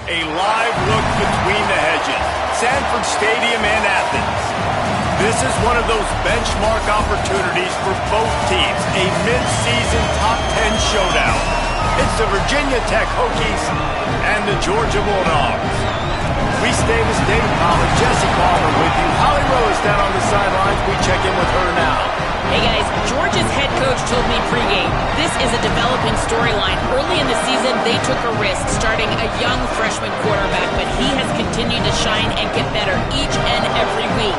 A live look between the hedges. Sanford Stadium and Athens. This is one of those benchmark opportunities for both teams. A mid-season top 10 showdown. It's the Virginia Tech Hokies and the Georgia Bulldogs. Reese Davis, David Collins, Jesse Palmer with you. Holly Rose down on the sidelines. We check in with her now. Hey guys, Georgia's head coach told me pregame, this is a developing storyline. Early in the season, they took a risk starting a young freshman quarterback, but he has continued to shine and get better each and every week.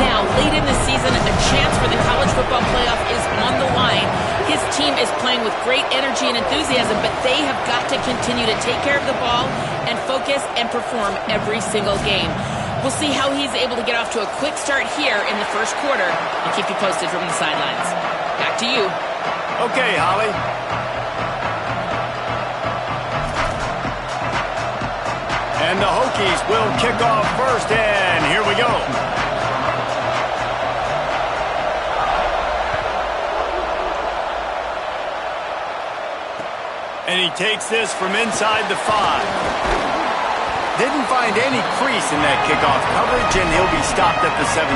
Now, late in the season, a chance for the college football playoff is on the line. His team is playing with great energy and enthusiasm, but they have got to continue to take care of the ball and focus and perform every single game. We'll see how he's able to get off to a quick start here in the first quarter. I'll keep you posted from the sidelines. Back to you. Okay, Holly. And the Hokies will kick off first, and here we go. And he takes this from inside the 5. Didn't find any crease in that kickoff coverage, and he'll be stopped at the 17.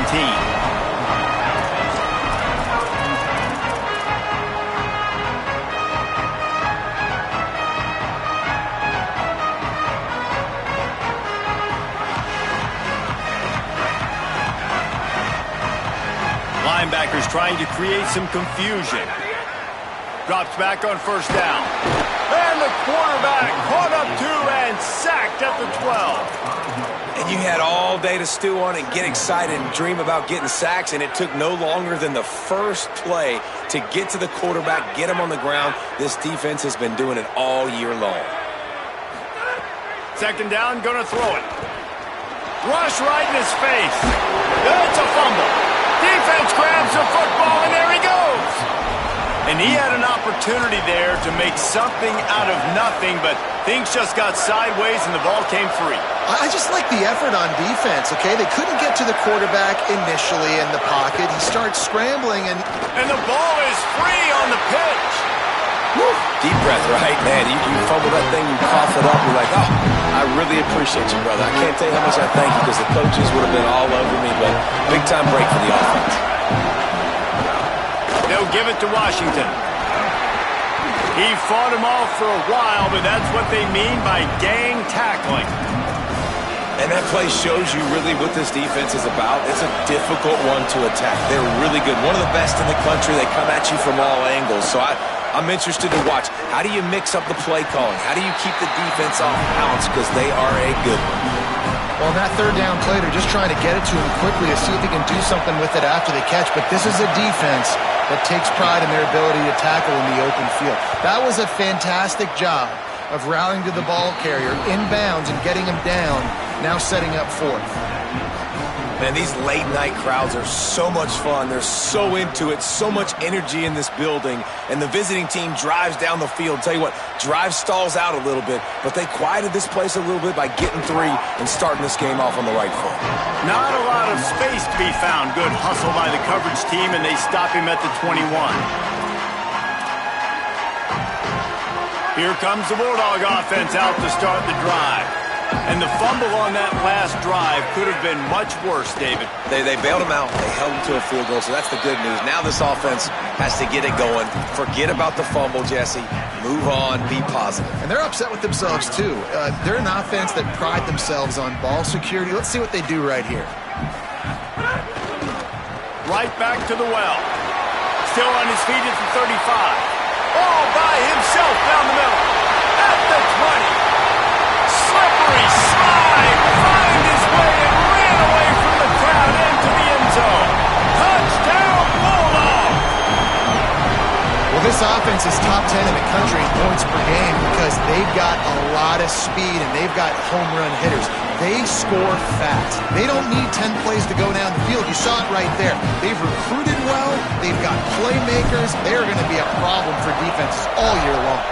Linebackers trying to create some confusion. Drops back on first down. And the quarterback caught up to and sacked at the 12. And you had all day to stew on it and get excited and dream about getting sacks, and it took no longer than the first play to get to the quarterback, get him on the ground. This defense has been doing it all year long. Second down, gonna throw it. Rush right in his face. It's a fumble. Defense grabs the football, and there he goes. And he had an opportunity there to make something out of nothing, but things just got sideways and the ball came free. I just like the effort on defense, okay? They couldn't get to the quarterback initially in the pocket. He starts scrambling, and the ball is free on the pitch. Woo. Deep breath, right? Man, you fumble that thing, you cough it up, you're like, oh, I really appreciate you, brother. I can't tell you how much I thank you because the coaches would have been all over me, but big time break for the offense. They'll give it to Washington. He fought him off for a while, but that's what they mean by gang tackling. And that play shows you really what this defense is about. It's a difficult one to attack. They're really good. One of the best in the country. They come at you from all angles. So I'm interested to watch. How do you mix up the play calling? How do you keep the defense off balance? Because they are a good one. well, on that third down play, they're just trying to get it to him quickly to see if he can do something with it after the catch. But this is a defense that takes pride in their ability to tackle in the open field. That was a fantastic job of rallying to the ball carrier, inbounds, and getting him down, now setting up fourth. Man, these late-night crowds are so much fun. They're so into it, so much energy in this building. And the visiting team drives down the field. Tell you what, drive stalls out a little bit, but they quieted this place a little bit by getting three and starting this game off on the right foot. Not a lot of space to be found. Good hustle by the coverage team, and they stop him at the 21. Here comes the Bulldog offense out to start the drive. And the fumble on that last drive could have been much worse, David. They bailed him out. They held him to a field goal, so that's the good news. Now this offense has to get it going. Forget about the fumble, Jesse. Move on. Be positive. And they're upset with themselves, too. They're an offense that pride themselves on ball security. Let's see what they do right here. Right back to the well. Still on his feet at the 35. All by himself down the middle. At the 20. Slippery slide, find his way and ran away from the crowd into the end zone. Touchdown, Bulldog! Well, this offense is top 10 in the country in points per game because they've got a lot of speed and they've got home run hitters. They score fast. They don't need 10 plays to go down the field. You saw it right there. They've recruited well. They've got playmakers. They're going to be a problem for defenses all year long.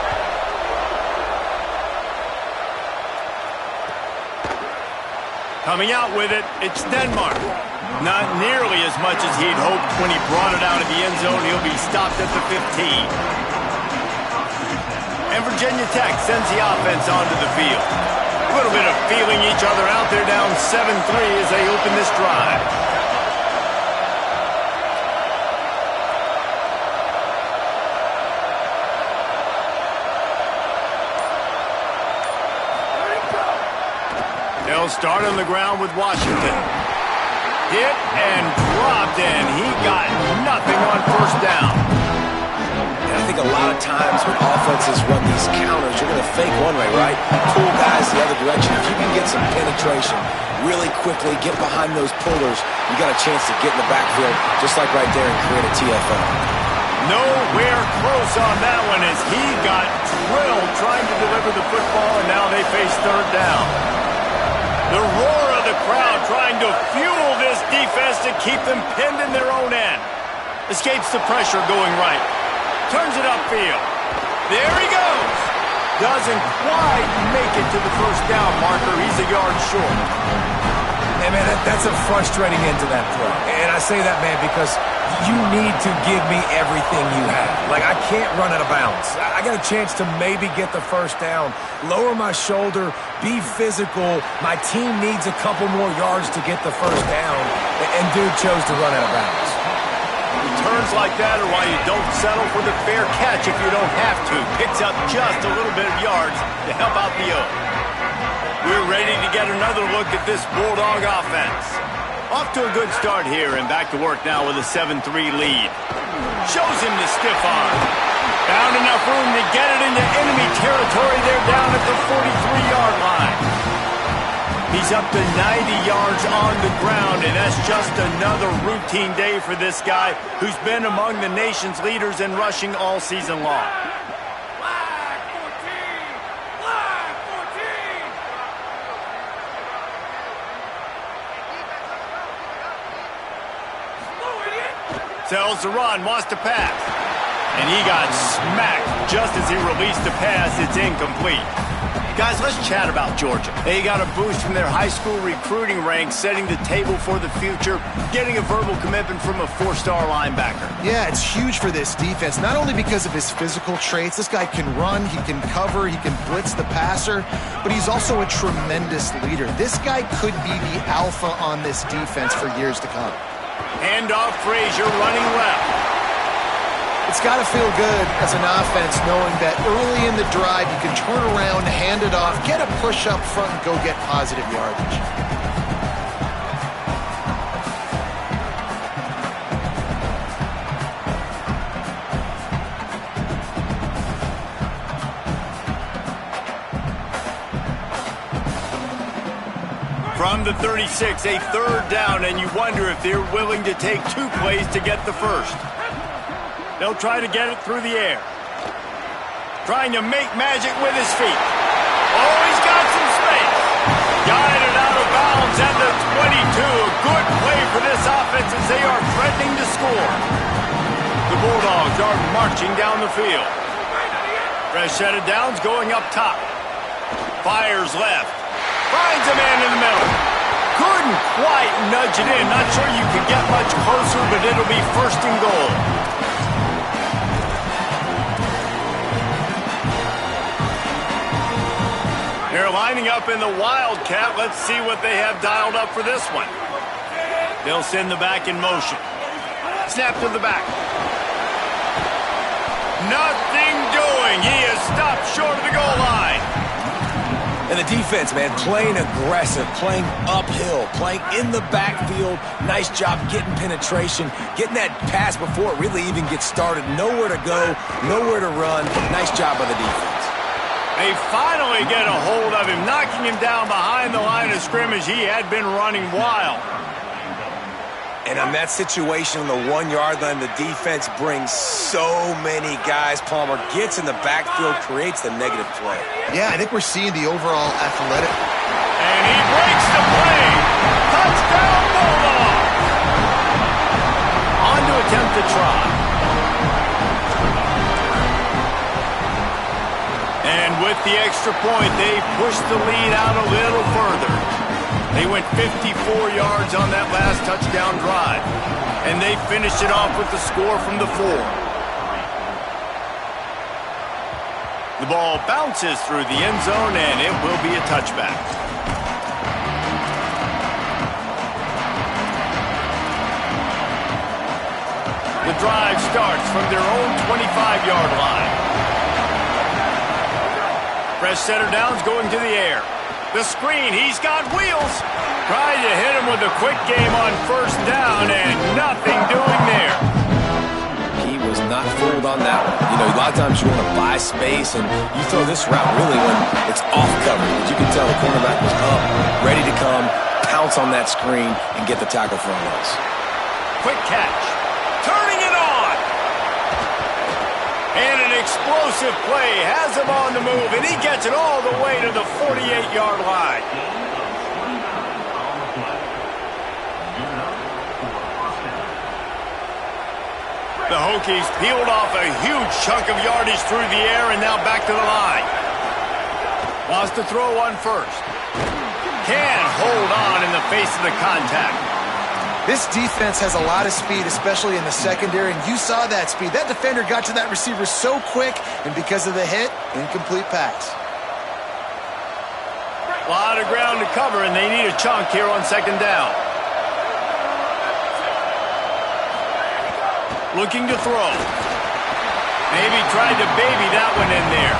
Coming out with it, it's Denmark. Not nearly as much as he'd hoped when he brought it out of the end zone. He'll be stopped at the 15. And Virginia Tech sends the offense onto the field. A little bit of feeling each other out there, down 7-3 as they open this drive. They'll start on the ground with Washington. Hit and dropped, and he got nothing on first down. And I think a lot of times when offenses run these counters, you're going to fake one way, right? Pull guys the other direction. If you can get some penetration really quickly, get behind those pullers, you got a chance to get in the backfield, just like right there, and create a TFL. Nowhere close on that one as he got drilled trying to deliver the football, and now they face third down. The roar of the crowd trying to fuel this defense to keep them pinned in their own end. Escapes the pressure going right. Turns it upfield. There he goes. Doesn't quite make it to the first down marker. He's a yard short. Hey, man, that's a frustrating end to that throw. And I say that, man, because you need to give me everything you have. Like, I can't run out of bounds. I got a chance to maybe get the first down, lower my shoulder, be physical. My team needs a couple more yards to get the first down, and dude chose to run out of bounds. Returns like that are why you don't settle for the fair catch if you don't have to. Picks up just a little bit of yards to help out the O. We're ready to get another look at this Bulldog offense. Off to a good start here and back to work now with a 7-3 lead. Shows him the stiff arm. Found enough room to get it into enemy territory. They're down at the 43-yard line. He's up to 90 yards on the ground, and that's just another routine day for this guy who's been among the nation's leaders in rushing all season long. Tells to run, wants to pass. And he got smacked just as he released the pass. It's incomplete. Guys, let's chat about Georgia. They got a boost from their high school recruiting ranks, setting the table for the future, getting a verbal commitment from a four-star linebacker. Yeah, it's huge for this defense, not only because of his physical traits. This guy can run, he can cover, he can blitz the passer, but he's also a tremendous leader. This guy could be the alpha on this defense for years to come. Handoff, Frazier running left. It's got to feel good as an offense knowing that early in the drive you can turn around, hand it off, get a push up front, and go get positive yardage. From the 36, a third down, and you wonder if they're willing to take two plays to get the first. They'll try to get it through the air. Trying to make magic with his feet. Oh, he's got some space. Guided out of bounds at the 22. A good play for this offense as they are threatening to score. The Bulldogs are marching down the field. Fresh set of downs going up top. Fires left. Finds a man in the middle. Couldn't quite nudge it in. Not sure you can get much closer, but it'll be first and goal. They're lining up in the Wildcat. Let's see what they have dialed up for this one. They'll send the back in motion. Snap to the back. Nothing doing. He is stopped short of the goal line. And the defense, man, playing aggressive, playing uphill, playing in the backfield. Nice job getting penetration, getting that pass before it really even gets started. Nowhere to go, nowhere to run. Nice job by the defense. They finally get a hold of him, knocking him down behind the line of scrimmage. He had been running wild. And on that situation on the 1 yard line, the defense brings so many guys. Palmer gets in the backfield, creates the negative play. Yeah, I think we're seeing the overall athletic. And he breaks the play. Touchdown, Bulldog. On to attempt to try. And with the extra point, they push the lead out a little further. They went 54 yards on that last touchdown drive. And they finished it off with the score from the 4. The ball bounces through the end zone, and it will be a touchback. The drive starts from their own 25-yard line. Fresh center down's going to the air. The screen, he's got wheels. Tried to hit him with a quick game on first down, and nothing doing there. He was not fooled on that one. You know, a lot of times you want to buy space, and you throw this route really when it's off cover. As you can tell, the cornerback was up, ready to come, pounce on that screen, and get the tackle for a loss. Quick catch. Turning it on. And an explosive play has him on the move, and he gets it all the way to the 48-yard line. The Hokies peeled off a huge chunk of yardage through the air and now back to the line. Wants to throw on first. Can't hold on in the face of the contact. This defense has a lot of speed, especially in the secondary, and you saw that speed. That defender got to that receiver so quick, and because of the hit, incomplete pass. A lot of ground to cover, and they need a chunk here on second down. Looking to throw. Maybe tried to baby that one in there.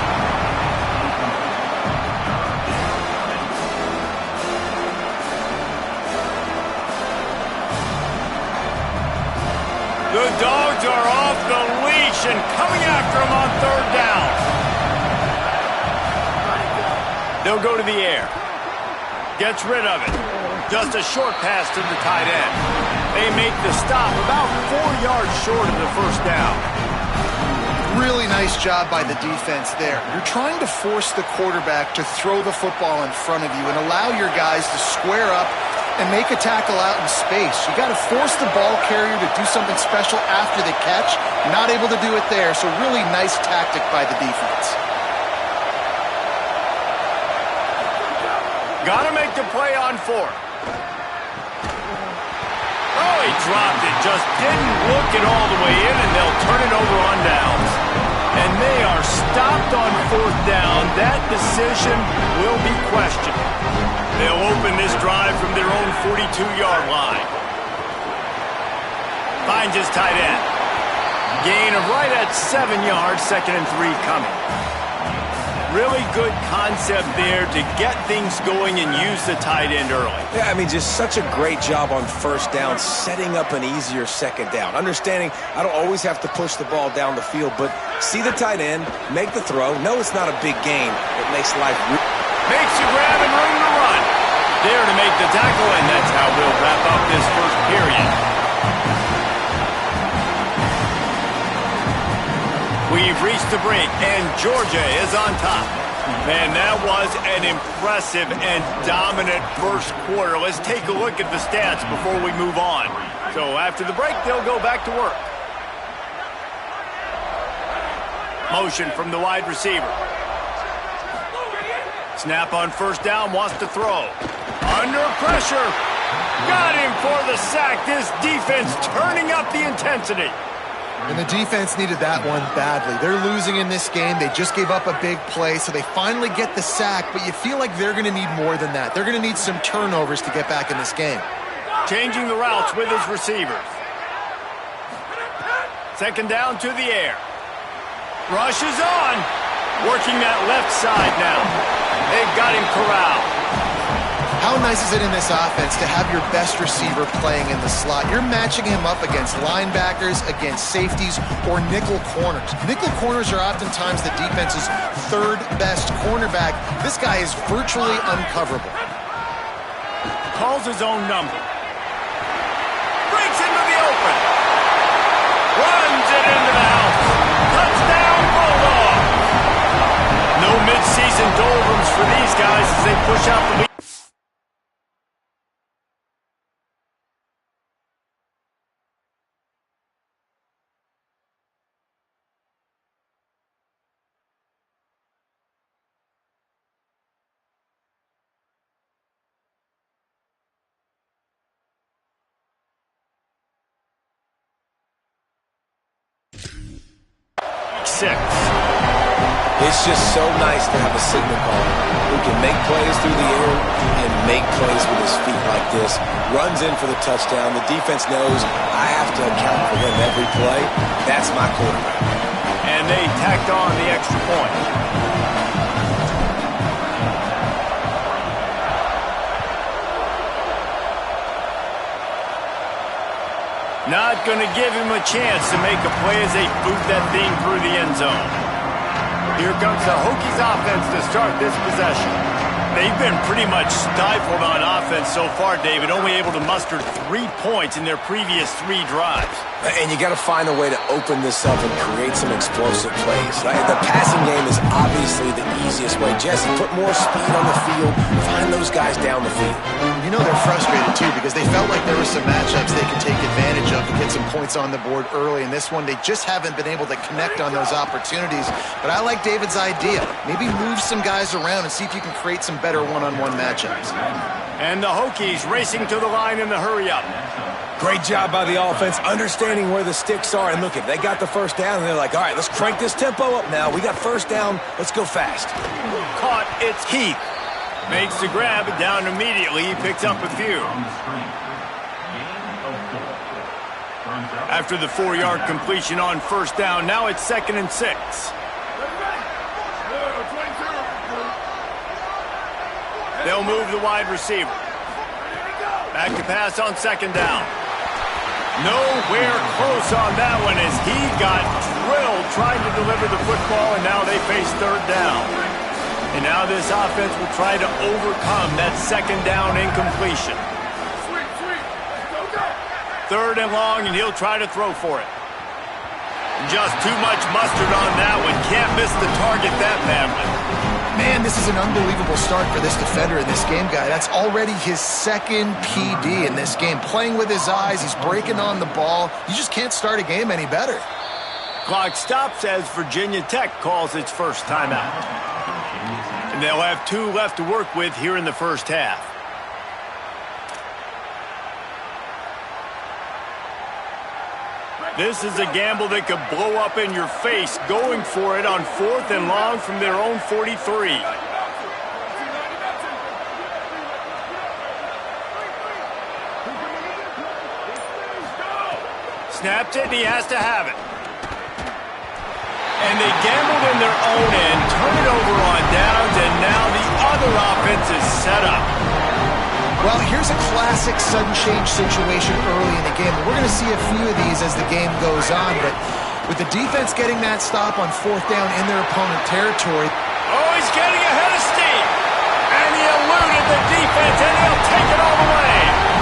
The Dogs are off the leash and coming after him on third down. They'll go to the air. Gets rid of it. Just a short pass to the tight end. They make the stop about 4 yards short of the first down. Really nice job by the defense there. You're trying to force the quarterback to throw the football in front of you and allow your guys to square up and make a tackle out in space. You got to force the ball carrier to do something special after the catch. Not able to do it there, so really nice tactic by the defense. Got to make the play on fourth. Oh, he dropped it. Just didn't look it all the way in, and they'll turn it over on downs. And they are stopped on fourth down. That decision will be questioned. They'll open this drive from their own 42-yard line. Finds his tight end. Gain of right at 7 yards, 2nd and 3 coming. Really good concept there to get things going and use the tight end early. Yeah, I mean, just such a great job on first down, setting up an easier second down. Understanding I don't always have to push the ball down the field, but see the tight end, make the throw. No, it's not a big gain. It makes life... Makes the grab and room to run. There to make the tackle, and that's how we'll wrap up this first period. We've reached the brink, and Georgia is on top. Man, that was an impressive and dominant first quarter. Let's take a look at the stats before we move on. So after the break, they'll go back to work. Motion from the wide receiver. Snap on first down, wants to throw. Under pressure. Got him for the sack. This defense turning up the intensity. And the defense needed that one badly. They're losing in this game. They just gave up a big play, so they finally get the sack, but you feel like they're going to need more than that. They're going to need some turnovers to get back in this game. Changing the routes with his receivers. Second down to the air. Rush is on. Working that left side now. They've got him corralled. How nice is it in this offense to have your best receiver playing in the slot? You're matching him up against linebackers, against safeties, or nickel corners. Nickel corners are oftentimes the defense's third best cornerback. This guy is virtually uncoverable. Calls his own number. Breaks into the open. Runs it into the house. Touchdown, Bulldogs. No midseason doldrums for these guys as they push out the lead. Six. It's just so nice to have a signal caller who can make plays through the air and make plays with his feet like this. Runs in for the touchdown. The defense knows I have to account for him every play. That's my quarterback. And they tacked on the extra point. Not going to give him a chance to make a play as they boot that thing through the end zone. Here comes the Hokies offense to start this possession. They've been pretty much stifled on offense so far, David, only able to muster 3 points in their previous 3 drives. And you got to find a way to open this up and create some explosive plays. The passing game is obviously the easiest way. Jesse, put more speed on the field. Find those guys down the field. You know they're frustrated, too, because they felt like there were some matchups they could take advantage of to get some points on the board early. In this one, they just haven't been able to connect on those opportunities. But I like David's idea. Maybe move some guys around and see if you can create some better one-on-one matchups. And the Hokies racing to the line in the hurry-up. Great job by the offense, understanding where the sticks are. And look, if they got the first down, and they're like, all right, let's crank this tempo up now. We got first down. Let's go fast. Caught. It's Heath. Makes the grab down immediately. He picks up a few. After the 4-yard completion on first down, now it's 2nd and 6. They'll move the wide receiver. Back to pass on 2nd down. Nowhere close on that one as he got drilled trying to deliver the football, and now they face 3rd down. And now this offense will try to overcome that 2nd down incompletion. 3rd and long, and he'll try to throw for it. Just too much mustard on that one. Can't miss the target that badly. Man, this is an unbelievable start for this defender in this game, guy. That's already his 2nd PD in this game. Playing with his eyes, he's breaking on the ball. You just can't start a game any better. Clock stops as Virginia Tech calls its first timeout. And they'll have 2 left to work with here in the first half. This is a gamble that could blow up in your face, going for it on 4th and long from their own 43. Snapped it, and he has to have it. And they gambled in their own end, turn it over on downs, and now the other offense is set up. Well, here's a classic sudden change situation early in the game. We're going to see a few of these as the game goes on, but with the defense getting that stop on 4th down in their opponent territory. Oh, he's getting ahead of steam. And he eluded the defense, and he'll take it all the way.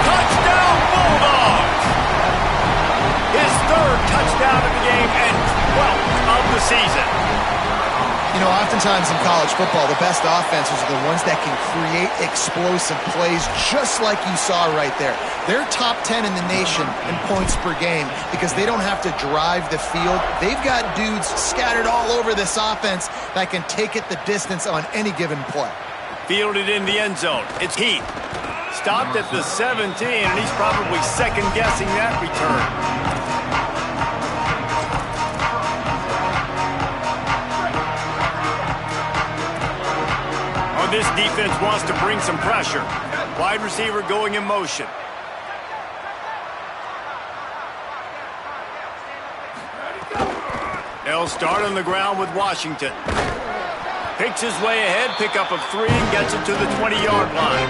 Touchdown, Bulldogs. His 3rd touchdown of the game and 12th of the season. You know, oftentimes in college football, the best offenses are the ones that can create explosive plays just like you saw right there. They're top 10 in the nation in points per game because they don't have to drive the field. They've got dudes scattered all over this offense that can take it the distance on any given play. Fielded in the end zone. It's Heath. Stopped at the 17, and he's probably second-guessing that return. This defense wants to bring some pressure. Wide receiver going in motion. They'll start on the ground with Washington. Picks his way ahead, pick up of 3, and gets it to the 20-yard line.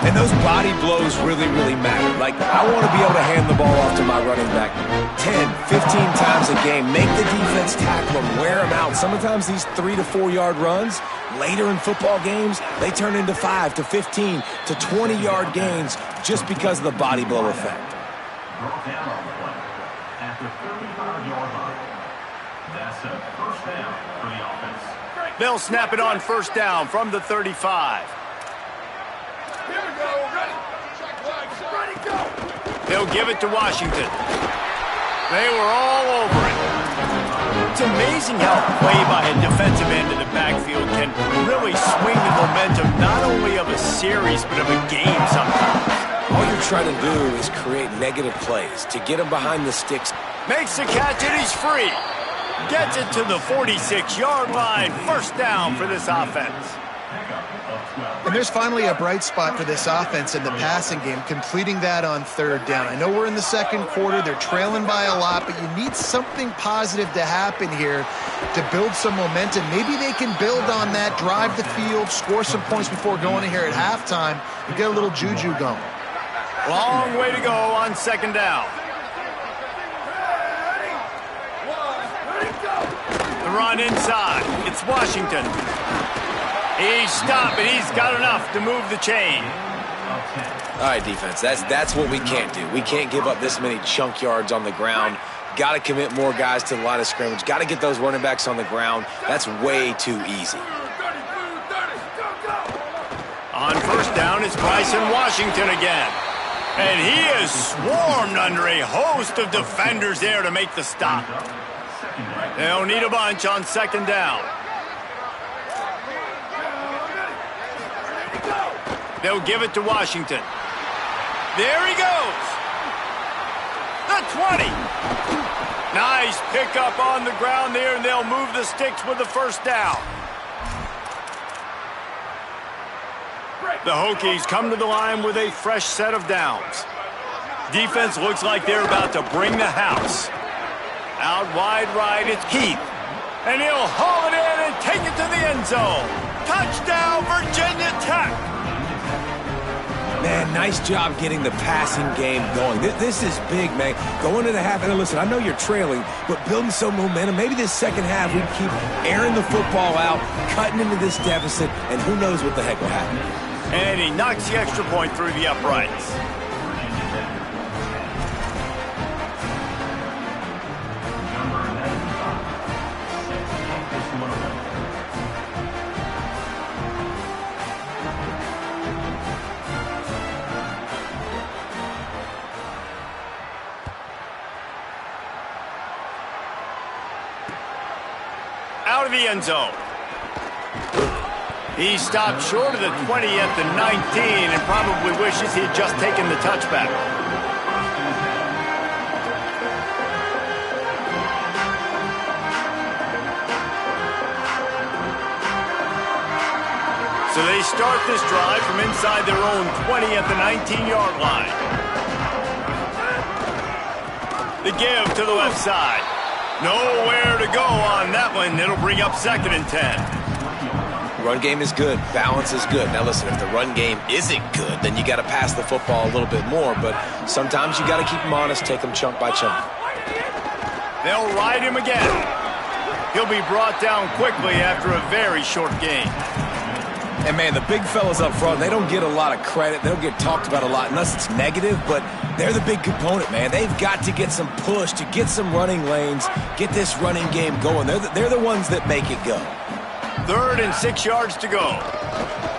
And those body blows really, really matter. Like, I want to be able to hand the ball off to my running back 10, 15 times a game. Make the defense tackle him, wear him out. Sometimes these 3 to 4 yard runs, later in football games, they turn into 5 to 15 to 20-yard gains just because of the body blow effect. They'll snap it on first down from the 35. They'll give it to Washington. They were all over it. It's amazing how play by a defensive end of the backfield can really swing the momentum not only of a series but of a game sometimes. All you're trying to do is create negative plays to get him behind the sticks. Makes the catch and he's free. Gets it to the 46-yard line. First down for this offense. And there's finally a bright spot for this offense in the passing game, completing that on third down. I know we're in the second quarter. They're trailing by a lot, but you need something positive to happen here to build some momentum. Maybe they can build on that, drive the field, score some points before going in here at halftime and get a little juju going. Long way to go on second down. The run inside. It's Washington. He's stopped, but he's got enough to move the chain. All right, defense, that's what we can't do. We can't give up this many chunk yards on the ground. Got to commit more guys to the line of scrimmage. Got to get those running backs on the ground. That's way too easy. On first down, it's Bryson Washington again. And he is swarmed under a host of defenders there to make the stop. They'll need a bunch on second down. They'll give it to Washington. There he goes. The 20. Nice pickup on the ground there, and they'll move the sticks with the first down. The Hokies come to the line with a fresh set of downs. Defense looks like they're about to bring the house. Out wide right, it's Heath. And he'll haul it in and take it to the end zone. Touchdown, Virginia Tech. Man, nice job getting the passing game going. This is big, man. Going into the half, and listen, I know you're trailing, but building some momentum. Maybe this second half we keep airing the football out, cutting into this deficit, and who knows what the heck will happen. And he knocks the extra point through the uprights. Out of the end zone. He stopped short of the 20 at the 19 and probably wishes he had just taken the touchback. So they start this drive from inside their own 20 at the 19-yard line. The give to the left side. Nowhere to go on that one. It'll bring up second and 10. Run game is good. Balance is good. Now, listen, if the run game isn't good, then you got to pass the football a little bit more. But sometimes you got to keep them honest, take them chunk by chunk. They'll ride him again. He'll be brought down quickly after a very short game. And, man, the big fellas up front, they don't get a lot of credit. They don't get talked about a lot unless it's negative, but they're the big component, man. They've got to get some push, to get some running lanes, get this running game going. They're the ones that make it go. 3rd and 6 yards to go.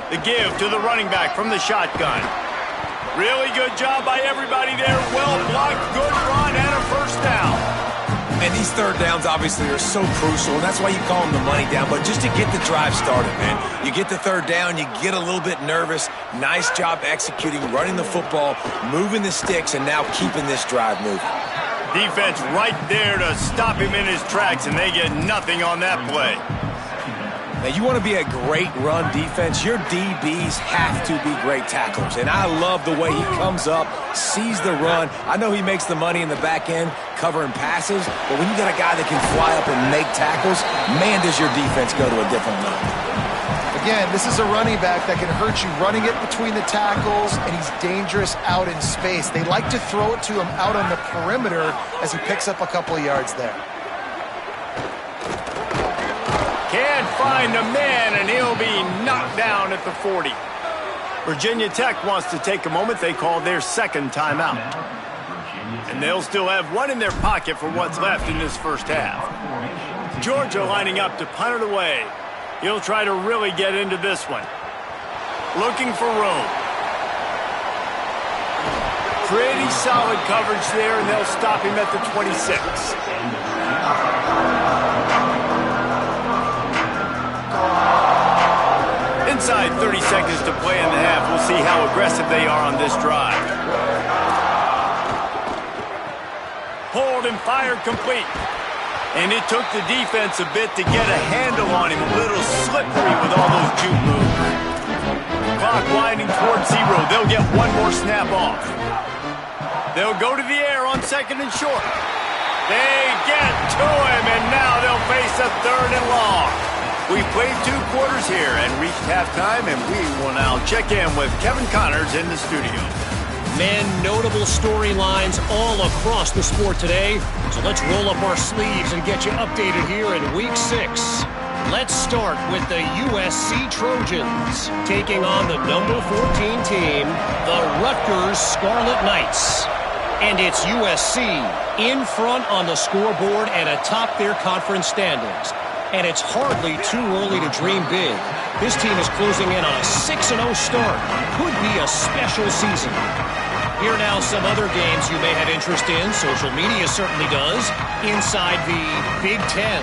The give to the running back from the shotgun. Really good job by everybody there. Well blocked, good run, and a first down. And these third downs obviously are so crucial, and that's why you call them the money down. But just to get the drive started, man, you get the third down, you get a little bit nervous. Nice job executing, running the football, moving the sticks, and now keeping this drive moving. Defense right there to stop him in his tracks, and they get nothing on that play. Now, you want to be a great run defense, your DBs have to be great tacklers. And I love the way he comes up, sees the run. I know he makes the money in the back end covering passes, but when you got a guy that can fly up and make tackles, man, does your defense go to a different level. Again, this is a running back that can hurt you running it between the tackles, and he's dangerous out in space. They like to throw it to him out on the perimeter as he picks up a couple of yards there. Can't find a man, and he'll be knocked down at the 40. Virginia Tech wants to take a moment. They call their second timeout. And they'll still have one in their pocket for what's left in this first half. Georgia lining up to punt it away. He'll try to really get into this one. Looking for room. Pretty solid coverage there, and they'll stop him at the 26. Inside 30 seconds to play in the half. We'll see how aggressive they are on this drive. Hold and fire complete. And it took the defense a bit to get a handle on him. A little slippery with all those juke moves. Clock winding towards 0. They'll get one more snap off. They'll go to the air on 2nd and short. They get to him, and now they'll face a 3rd and long. We've played 2 quarters here and reached halftime, and we will now check in with Kevin Connors in the studio. Man, notable storylines all across the sport today. So let's roll up our sleeves and get you updated here in Week 6. Let's start with the USC Trojans, taking on the number 14 team, the Rutgers Scarlet Knights. And it's USC in front on the scoreboard and atop their conference standings. And it's hardly too early to dream big. This team is closing in on a 6-0 start. Could be a special season. Here now some other games you may have interest in. Social media certainly does. Inside the Big Ten.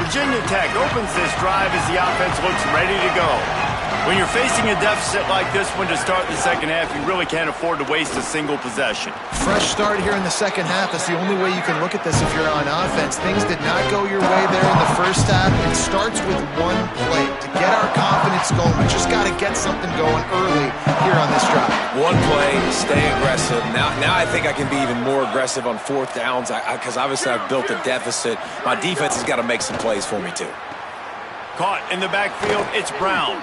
Virginia Tech opens this drive as the offense looks ready to go. When you're facing a deficit like this one to start the second half, you really can't afford to waste a single possession. Fresh start here in the second half. That's the only way you can look at this if you're on offense. Things did not go your way there in the first half. It starts with one play. To get our confidence going, we just got to get something going early here on this drive. One play, stay aggressive. Now I think I can be even more aggressive on 4th downs because obviously I've built a deficit. My defense has got to make some plays for me too. Caught in the backfield, it's Brown.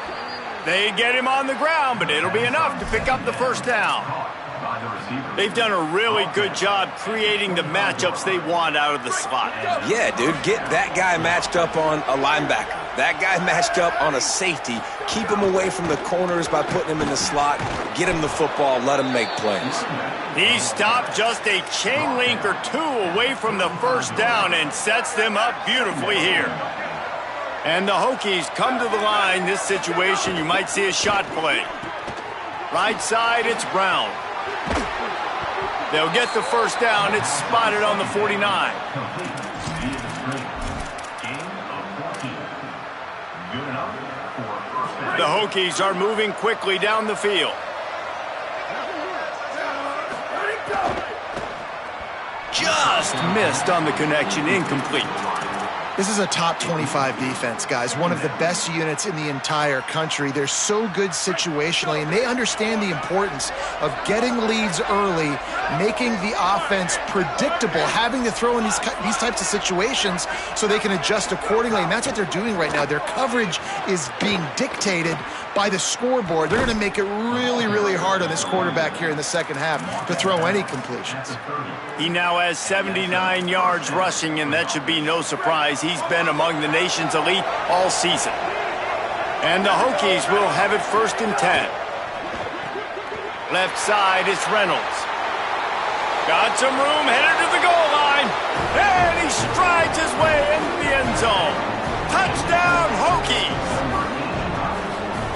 They get him on the ground, but it'll be enough to pick up the first down. They've done a really good job creating the matchups they want out of the slot. Yeah, dude, get that guy matched up on a linebacker. That guy matched up on a safety. Keep him away from the corners by putting him in the slot. Get him the football. Let him make plays. He stopped just a chain link or 2 away from the first down and sets them up beautifully here. And the Hokies come to the line. This situation, you might see a shot play. Right side, it's Brown. They'll get the first down. It's spotted on the 49. The Hokies are moving quickly down the field. Just missed on the connection, incomplete. This is a top 25 defense, guys. One of the best units in the entire country. They're so good situationally, and they understand the importance of getting leads early, making the offense predictable, having to throw in these types of situations so they can adjust accordingly. And that's what they're doing right now. Their coverage is being dictated by the scoreboard. They're going to make it really, really hard on this quarterback here in the second half to throw any completions. He now has 79 yards rushing, and that should be no surprise. He's been among the nation's elite all season. And the Hokies will have it 1st and 10. Left side, it's Reynolds. Got some room, headed to the goal line. And he strides his way into the end zone. Touchdown, Hokies!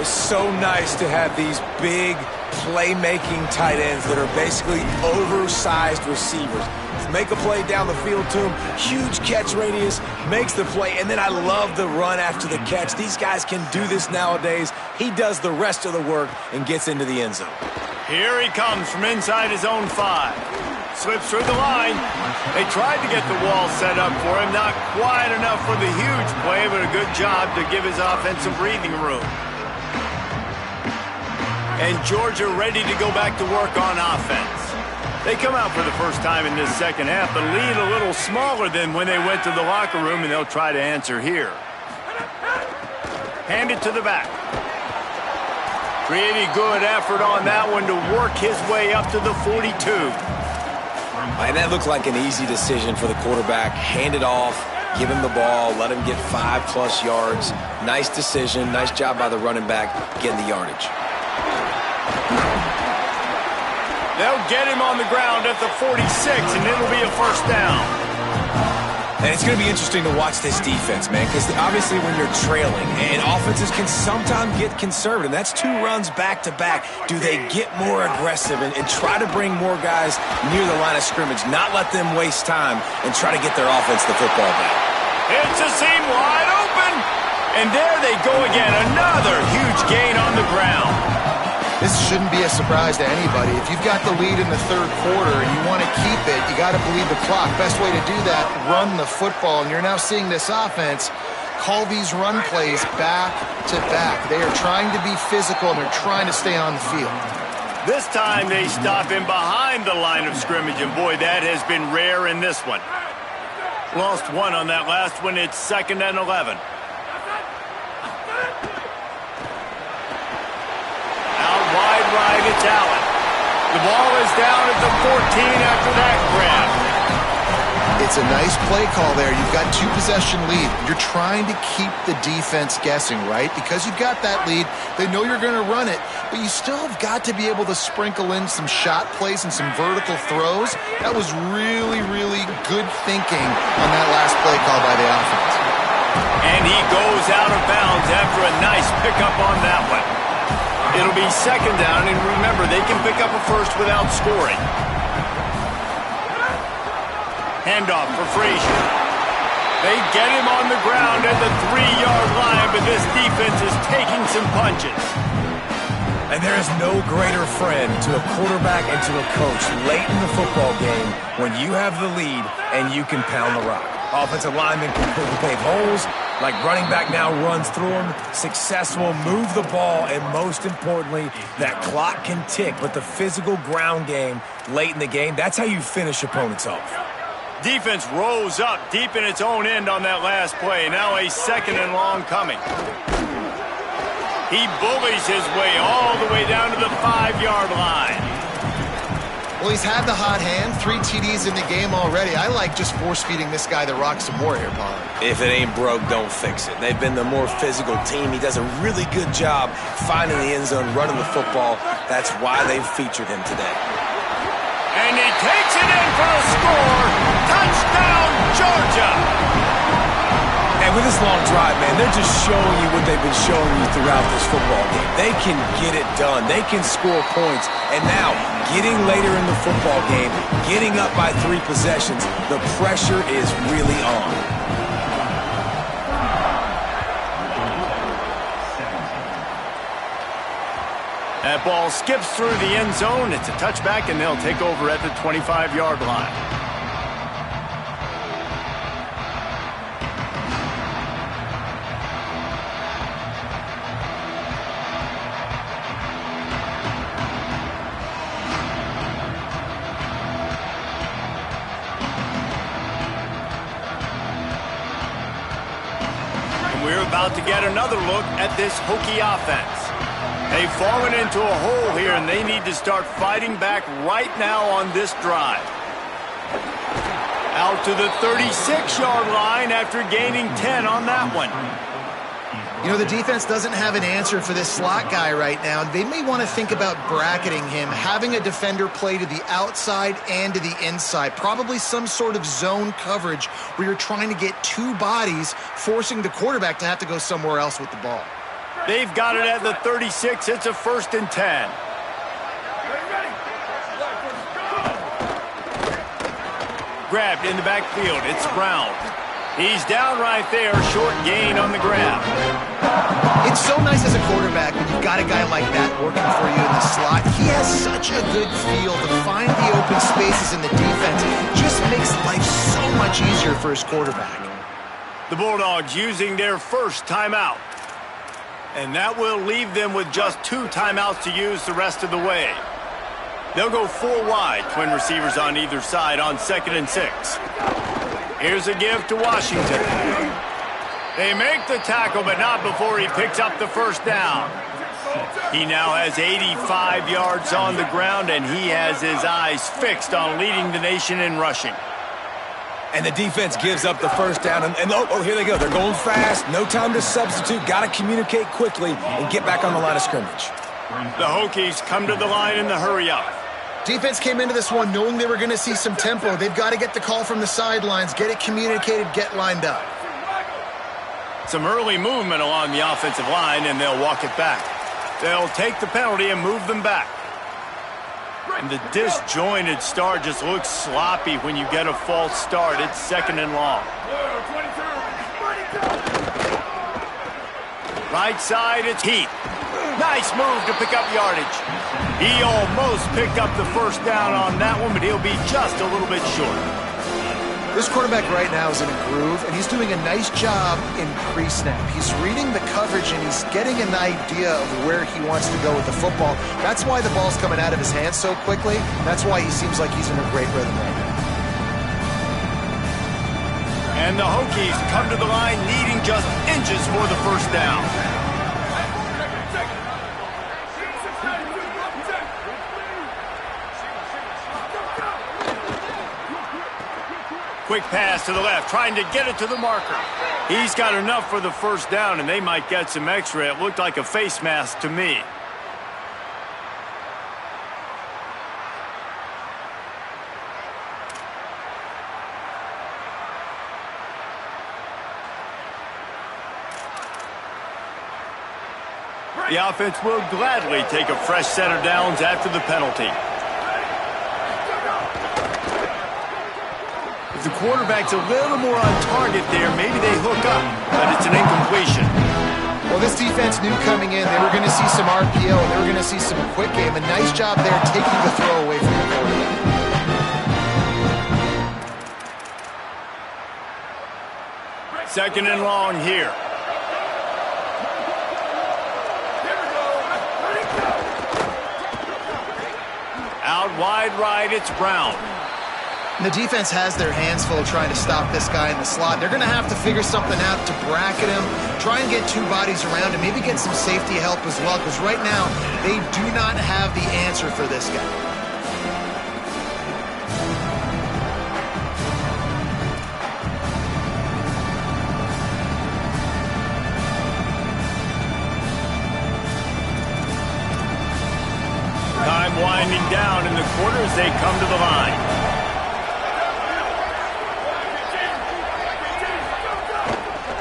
It's so nice to have these big playmaking tight ends that are basically oversized receivers. Make a play down the field to him, huge catch radius, makes the play, and then I love the run after the catch. These guys can do this nowadays. He does the rest of the work and gets into the end zone. Here he comes from inside his own 5. Slips through the line. They tried to get the wall set up for him. Not quite enough for the huge play, but a good job to give his offense some breathing room. And Georgia ready to go back to work on offense. They come out for the first time in this second half, but lead a little smaller than when they went to the locker room, and they'll try to answer here. Hand it to the back. Pretty good effort on that one to work his way up to the 42. And that looked like an easy decision for the quarterback. Hand it off, give him the ball, let him get 5+ yards. Nice decision, nice job by the running back getting the yardage. They'll get him on the ground at the 46, and it'll be a first down. And it's going to be interesting to watch this defense, man, because obviously when you're trailing, and offenses can sometimes get conservative. That's 2 runs back-to-back. Do they get more aggressive and try to bring more guys near the line of scrimmage, not let them waste time, and try to get their offense the football back? It's a seam wide open, and there they go again. Another huge gain on the ground. This shouldn't be a surprise to anybody. If you've got the lead in the third quarter and you want to keep it, you got to bleed the clock. Best way to do that, run the football. And you're now seeing this offense call these run plays back to back. They are trying to be physical, and they're trying to stay on the field. This time they stop him behind the line of scrimmage, and boy, that has been rare in this one. Lost one on that last one. It's 2nd and 11. Wide right, it's Allen. The ball is down at the 14 after that grab. It's a nice play call there. You've got 2-possession lead. You're trying to keep the defense guessing, right? Because you've got that lead, they know you're going to run it, but you still have got to be able to sprinkle in some shot plays and some vertical throws. That was really, really good thinking on that last play call by the offense. And he goes out of bounds after a nice pickup on that one. It'll be 2nd down, and remember, they can pick up a first without scoring. Handoff for Frazier. They get him on the ground at the 3-yard line, but this defense is taking some punches. And there is no greater friend to a quarterback and to a coach late in the football game when you have the lead and you can pound the rock. Offensive linemen can pave holes, like running back now runs through them. Successful, move the ball, and most importantly, that clock can tick. But the physical ground game late in the game, that's how you finish opponents off. Defense rose up deep in its own end on that last play. Now a 2nd and long coming. He bullies his way all the way down to the 5-yard line. Well, he's had the hot hand, 3 TDs in the game already. I like just force-feeding this guy the rock some more here, Paul. If it ain't broke, don't fix it. They've been the more physical team. He does a really good job finding the end zone, running the football. That's why they've featured him today. And he takes it in for a score. Touchdown, Georgia! And with this long drive, man, they're just showing you what they've been showing you throughout this football game. They can get it done. They can score points. And now, getting later in the football game, getting up by 3 possessions, the pressure is really on. That ball skips through the end zone. It's a touchback, and they'll take over at the 25-yard line. We're about to get another look at this Hokie offense. They've fallen into a hole here, and they need to start fighting back right now on this drive. Out to the 36-yard line after gaining 10 on that one. You know, the defense doesn't have an answer for this slot guy right now. They may want to think about bracketing him, having a defender play to the outside and to the inside. Probably some sort of zone coverage where you're trying to get 2 bodies, forcing the quarterback to have to go somewhere else with the ball. They've got it at the 36. It's a 1st and 10. Grabbed in the backfield. It's Brown. He's down right there. Short gain on the grab. It's so nice as a quarterback when you've got a guy like that working for you in the slot. He has such a good feel to find the open spaces in the defense. It just makes life so much easier for his quarterback. The Bulldogs using their first timeout. And that will leave them with just 2 timeouts to use the rest of the way. They'll go 4 wide, twin receivers on either side on 2nd and 6. Here's a give to Washington. They make the tackle, but not before he picks up the first down. He now has 85 yards on the ground, and he has his eyes fixed on leading the nation in rushing. And the defense gives up the first down. And oh, here they go. They're going fast. No time to substitute. Got to communicate quickly and get back on the line of scrimmage. The Hokies come to the line in the hurry-up. Defense came into this one knowing they were going to see some tempo. They've got to get the call from the sidelines, get it communicated, get lined up. Some early movement along the offensive line, and they'll walk it back. They'll take the penalty and move them back. And the disjointed start just looks sloppy when you get a false start. It's 2nd and long. Right side, it's Heath. Nice move to pick up yardage. He almost picked up the first down on that one, but he'll be just a little bit short. This quarterback right now is in a groove, and he's doing a nice job in pre-snap. He's reading the coverage, and he's getting an idea of where he wants to go with the football. That's why the ball's coming out of his hands so quickly. That's why he seems like he's in a great rhythm right now. And the Hokies come to the line needing just inches for the first down. Quick pass to the left, trying to get it to the marker. He's got enough for the first down, and they might get some extra. It looked like a face mask to me. The offense will gladly take a fresh set of downs after the penalty. If the quarterback's a little more on target there, maybe they hook up, but it's an incompletion. Well, this defense knew coming in they were going to see some RPO, and they were going to see some quick game. A nice job there taking the throw away from the quarterback. Second and long here. Out wide right, it's Brown. And the defense has their hands full trying to stop this guy in the slot. They're going to have to figure something out to bracket him, try and get two bodies around him, maybe get some safety help as well, because right now they do not have the answer for this guy. Time winding down in the quarter as they come to the line.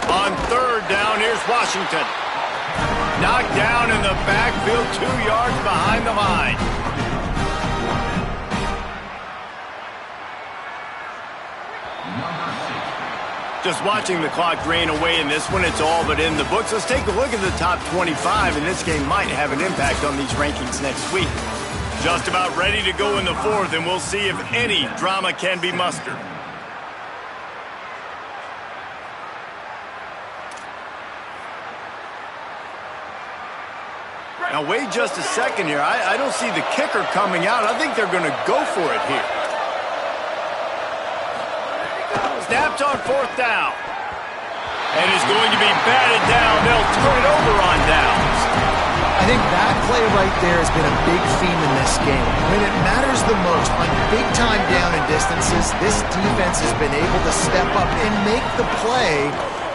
On third down, here's Washington. Knocked down in the backfield, 2 yards behind the line. Just watching the clock drain away in this one, it's all but in the books. Let's take a look at the top 25, and this game might have an impact on these rankings next week. Just about ready to go in the fourth, and we'll see if any drama can be mustered. Now, wait just a second here. I don't see the kicker coming out. I think they're going to go for it here. Snapped on fourth down. And is going to be batted down. They'll turn it over on downs. I think that play right there has been a big theme in this game. When it matters the most, on big-time down and distances, this defense has been able to step up and make the play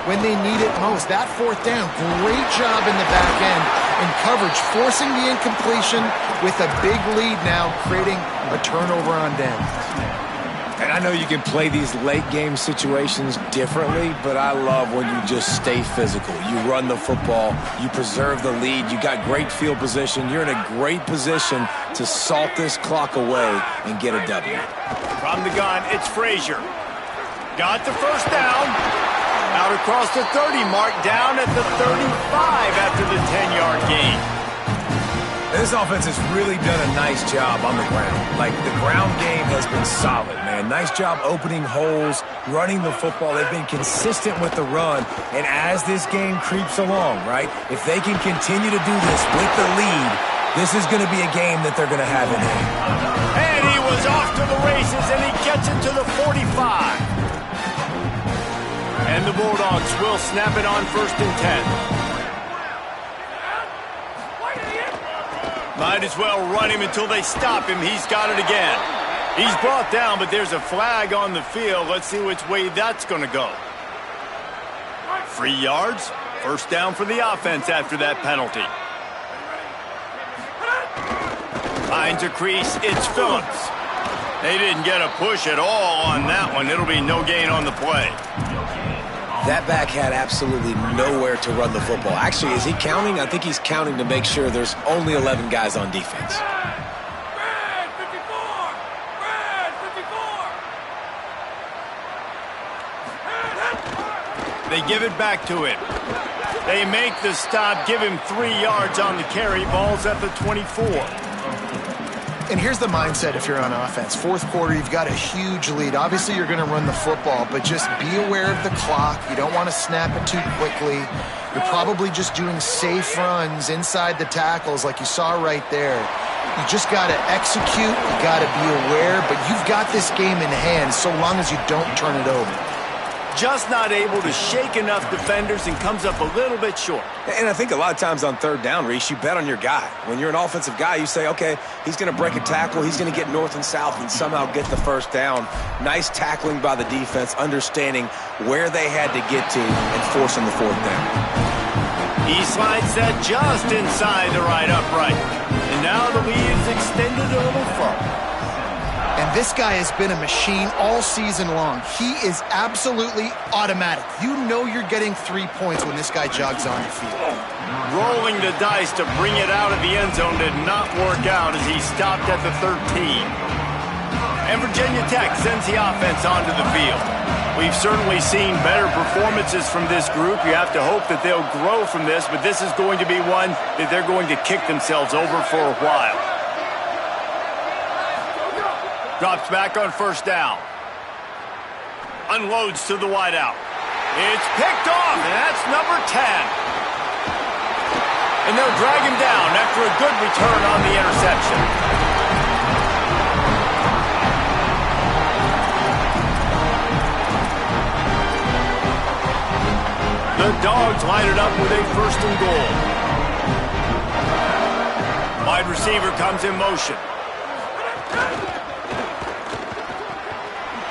when they need it most. That fourth down, great job in the back end in coverage, forcing the incompletion with a big lead now, creating a turnover on downs. And I know you can play these late game situations differently, but I love when you just stay physical. You run the football, you preserve the lead, you got great field position, you're in a great position to salt this clock away and get a W. From the gun, it's Frazier. Got the first down. Out across the 30 mark, down at the 35 after the 10-yard gain. This offense has really done a nice job on the ground. Like, the ground game has been solid, man. Nice job opening holes, running the football. They've been consistent with the run. And as this game creeps along, right, if they can continue to do this with the lead, this is going to be a game that they're going to have in hand. And he was off to the races, and he gets it to the 45. And the Bulldogs will snap it on 1st and 10. Might as well run him until they stop him. He's got it again. He's brought down, but there's a flag on the field. Let's see which way that's going to go. 3 yards. First down for the offense after that penalty. Finds a crease. It's Phillips. They didn't get a push at all on that one. It'll be no gain on the play. That back had absolutely nowhere to run the football. Actually, is he counting? I think he's counting to make sure there's only 11 guys on defense. They give it back to him. They make the stop, give him 3 yards on the carry. Ball's at the 24. And here's the mindset if you're on offense. Fourth quarter, you've got a huge lead. Obviously, you're going to run the football, but just be aware of the clock. You don't want to snap it too quickly. You're probably just doing safe runs inside the tackles like you saw right there. You just got to execute. You got to be aware, but you've got this game in hand so long as you don't turn it over. Just not able to shake enough defenders and comes up a little bit short. And I think a lot of times on third down, Reese, you bet on your guy. When you're an offensive guy, you say, okay, he's going to break a tackle, he's going to get north and south and somehow get the first down. Nice tackling by the defense, understanding where they had to get to and forcing the fourth down. He slides that just inside the right upright. And now the lead is extended a little further. And this guy has been a machine all season long. He is absolutely automatic. You know you're getting 3 points when this guy jogs on the field. Rolling the dice to bring it out of the end zone did not work out as he stopped at the 13. And Virginia Tech sends the offense onto the field. We've certainly seen better performances from this group. You have to hope that they'll grow from this, but this is going to be one that they're going to kick themselves over for a while. Drops back on first down. Unloads to the wideout. It's picked off, and that's number 10. And they'll drag him down after a good return on the interception. The Dogs line it up with a first and goal. Wide receiver comes in motion.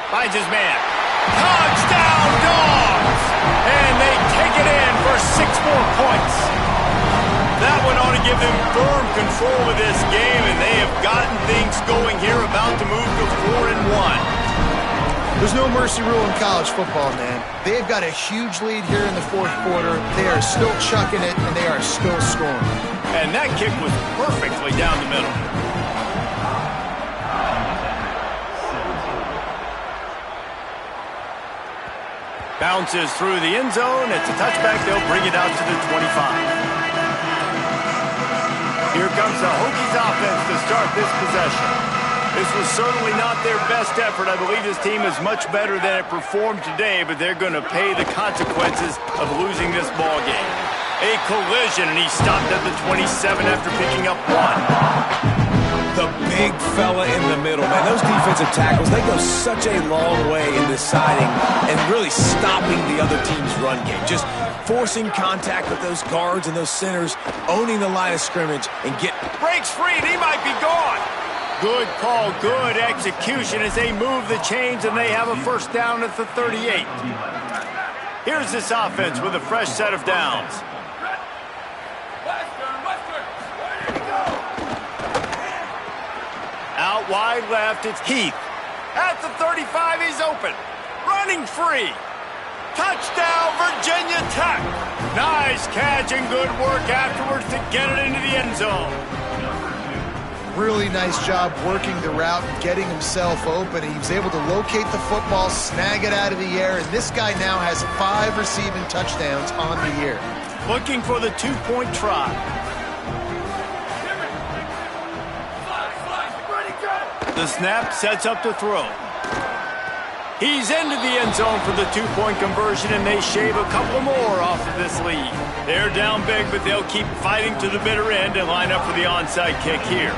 Finds his man. Touchdown, Dogs! And they take it in for 6 more points. That one ought to give them firm control of this game, and they have gotten things going here, about to move to 4-1. There's no mercy rule in college football, man. They've got a huge lead here in the fourth quarter. They are still chucking it, and they are still scoring. And that kick was perfectly down the middle. Bounces through the end zone. It's a touchback. They'll bring it out to the 25. Here comes the Hokies offense to start this possession. This was certainly not their best effort. I believe this team is much better than it performed today, but they're going to pay the consequences of losing this ball game. A collision, and he stopped at the 27 after picking up 1. The big fella in the middle, man. Those defensive tackles, they go such a long way in deciding and really stopping the other team's run game. Just forcing contact with those guards and those centers, owning the line of scrimmage, and breaks free, and he might be gone. Good call, good execution as they move the chains, and they have a first down at the 38. Here's this offense with a fresh set of downs. Out wide left, it's Heath. At the 35, he's open. Running free. Touchdown, Virginia Tech. Nice catch and good work afterwards to get it into the end zone. Really nice job working the route and getting himself open. He was able to locate the football, snag it out of the air, and this guy now has 5 receiving touchdowns on the year. Looking for the 2-point try. The snap sets up to throw. He's into the end zone for the 2-point conversion, and they shave a couple more off of this lead. They're down big, but they'll keep fighting to the bitter end and line up for the onside kick here.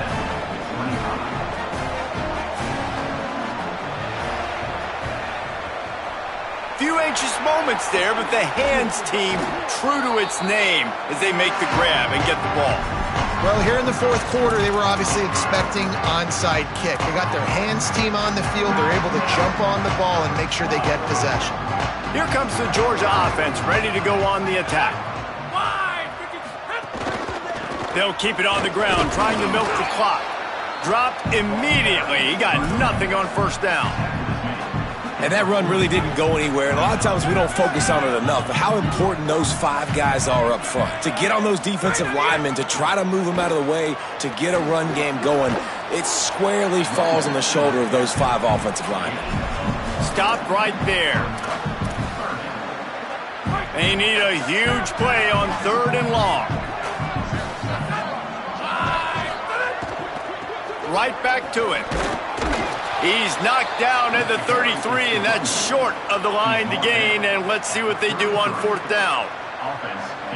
Few anxious moments there, but the hands team true to its name as they make the grab and get the ball. Well, here in the fourth quarter, they were obviously expecting onside kick. They got their hands team on the field. They're able to jump on the ball and make sure they get possession. Here comes the Georgia offense, ready to go on the attack. They'll keep it on the ground, trying to milk the clock. Dropped immediately. He got nothing on first down. And that run really didn't go anywhere. And a lot of times we don't focus on it enough, but how important those 5 guys are up front. To get on those defensive linemen, to try to move them out of the way, to get a run game going, it squarely falls on the shoulder of those 5 offensive linemen. Stopped right there. They need a huge play on 3rd and long. Right back to it. He's knocked down at the 33, and that's short of the line to gain. And let's see what they do on 4th down.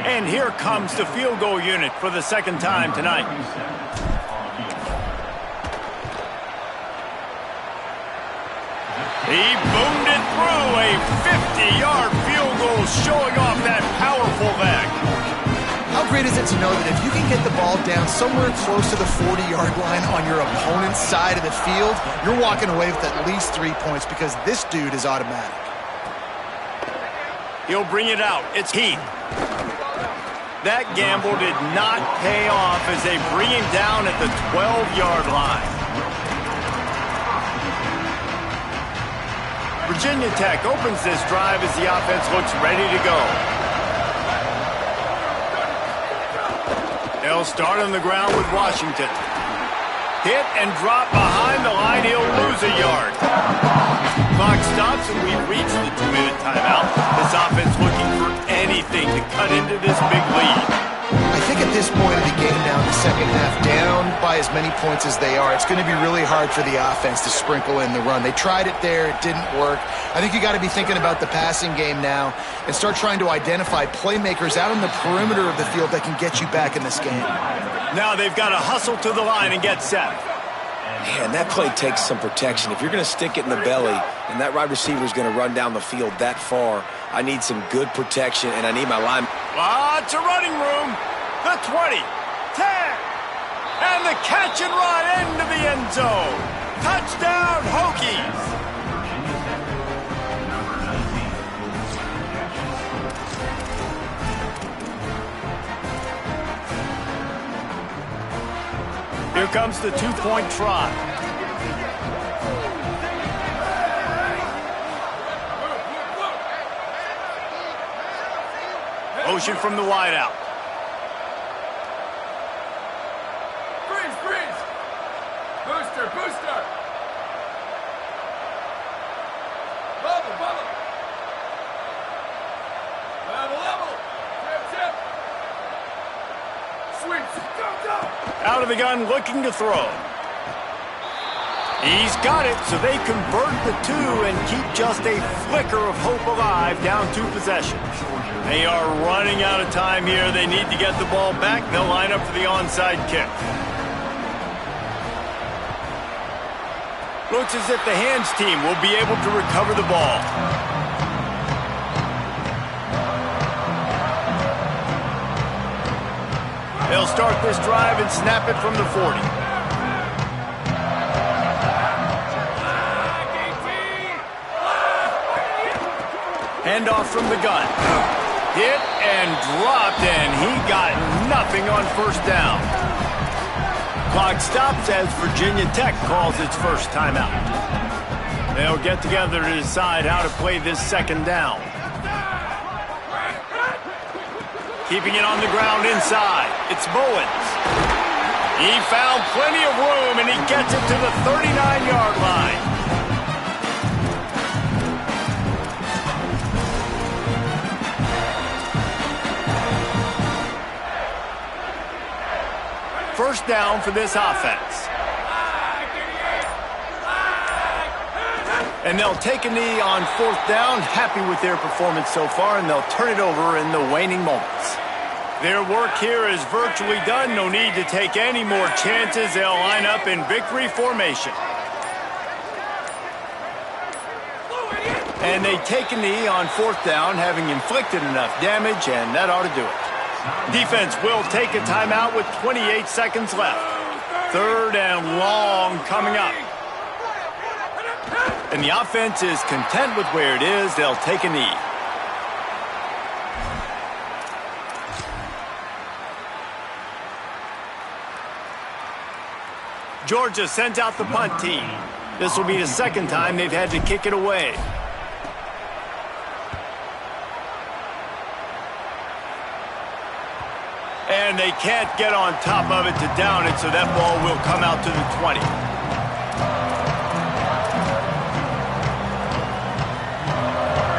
And here comes the field goal unit for the 2nd time tonight. He boomed it through, a 50-yard field goal, showing off that powerful leg. How great is it to know that if you can get the ball down somewhere close to the 40-yard line on your opponent's side of the field, you're walking away with at least 3 points because this dude is automatic. He'll bring it out. It's Heath. That gamble did not pay off as they bring him down at the 12-yard line. Virginia Tech opens this drive as the offense looks ready to go. They'll start on the ground with Washington. Hit and drop behind the line. He'll lose a yard. Clock stops and we reach the 2-minute timeout. This offense looking for anything to cut into this big lead. I think at this point of the game now in the second half, down by as many points as they are, it's going to be really hard for the offense to sprinkle in the run. They tried it there. It didn't work. I think you got to be thinking about the passing game now and start trying to identify playmakers out on the perimeter of the field that can get you back in this game. Now they've got to hustle to the line and get set. Man, that play takes some protection. If you're going to stick it in the belly and that wide receiver is going to run down the field that far, I need some good protection, and I need my line. Lots of running room. The 20, 10, and the catch and run into the end zone. Touchdown, Hokies. Here comes the 2-point try. Motion from the wideout. Freeze! Booster! Bubble! Level! Tip! Sweeps! Go! Out of the gun, looking to throw. He's got it, so they convert the 2 and keep just a flicker of hope alive, down 2 possessions. They are running out of time here. They need to get the ball back. They'll line up for the onside kick. Looks as if the hands team will be able to recover the ball. They'll start this drive and snap it from the 40. Handoff from the gun. Hit and dropped, and he got nothing on 1st down. Clock stops as Virginia Tech calls its first timeout. They'll get together to decide how to play this 2nd down. Keeping it on the ground inside. It's Bowens. He found plenty of room, and he gets it to the 39-yard line. First down for this offense. And they'll take a knee on 4th down, happy with their performance so far, and they'll turn it over in the waning moments. Their work here is virtually done. No need to take any more chances. They'll line up in victory formation. And they take a knee on 4th down, having inflicted enough damage, and that ought to do it. Defense will take a timeout with 28 seconds left. 3rd and long coming up. And the offense is content with where it is. They'll take a knee. Georgia sends out the punt team. This will be the 2nd time they've had to kick it away. And they can't get on top of it to down it, so that ball will come out to the 20.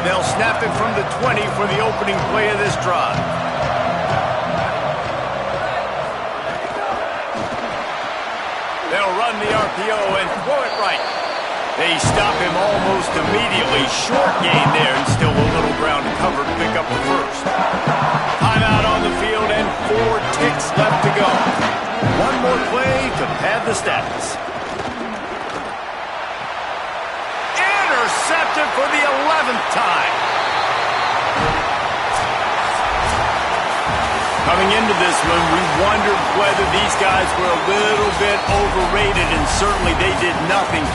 They'll snap it from the 20 for the opening play of this drive. They'll run the RPO and throw it right. They stop him almost immediately. Short gain there, and still a little ground to cover to pick up the first. Timeout on the field, and 4 ticks left to go. One more play to pad the stats. Intercepted for the 11th time. Coming into this one, we wondered whether these guys were a little bit overrated, and certainly they did nothing to